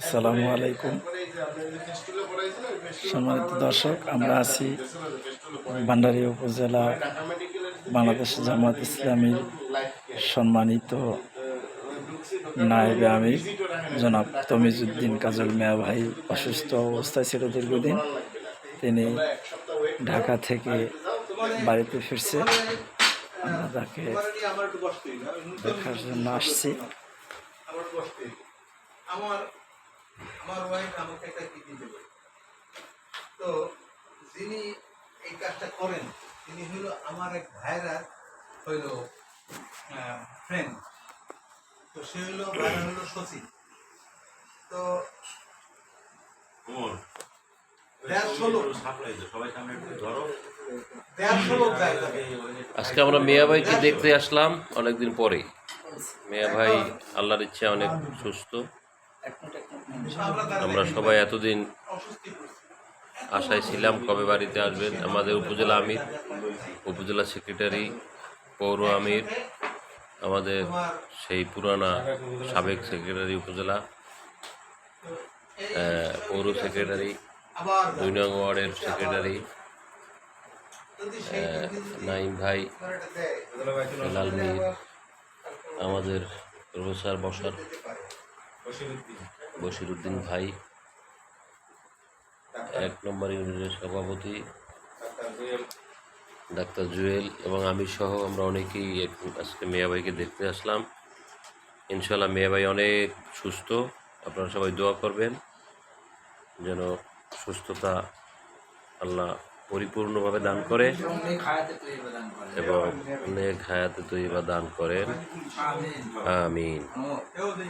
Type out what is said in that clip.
আসসালামু আলাইকুম। সম্মানিত দর্শক, আমরা আছি ভান্ডারী উপজেলা বাংলাদেশ জামাত ইসলামীর সম্মানিত নায়েবে আমির জনাব তমিজউদ্দিন কাজল মিয়া ভাই অসুস্থ অবস্থায় ছিল দীর্ঘদিন। তিনি ঢাকা থেকে বাড়িতে ফিরছে। আমরা তাকে দেখার জন্য আসছি। আমার ওয়াইফ আমাকে একটা কিডনি দেবে, তো যিনি এই কাজটা করেন তিনি হইল আমার এক ভাইরা হইল ফ্রেন্ড। তো সে হইল ভাইরা হইল সচিব। তো আজকে আমরা মিয়া ভাইকে দেখতে আসলাম অনেকদিন পরে। মিয়া ভাই আল্লাহর ইচ্ছা অনেক সুস্থ। আমরা সবাই এতদিন আশায় ছিলাম কবে বাড়িতে আসবেন। আমাদের উপজেলা আমির, উপজেলা সেক্রেটারি, পৌর আমির, আমাদের সেই পুরানা সাবেক সেক্রেটারি উপজেলা, পৌর সেক্রেটারি, 2 নং ওয়ার্ডের সেক্রেটারি নাইম ভাই, হেলাল মির, আমাদের প্রফেসর বশিরউদ্দিন ভাই, 1 নম্বর ইউনিটের সভাপতি ডাক্তার জুয়েল এবং আমি সহ আমরা অনেকেই আজকে মিয়া ভাইকে দেখতে আসলাম। ইনশাল্লাহ মিয়া ভাই অনেক সুস্থ। আপনারা সবাই দোয়া করবেন যেন সুস্থতা আল্লাহ পরিপূর্ণভাবে দান করে এবং অনেক হায়াতে তৈবা দান করেন। আমিন।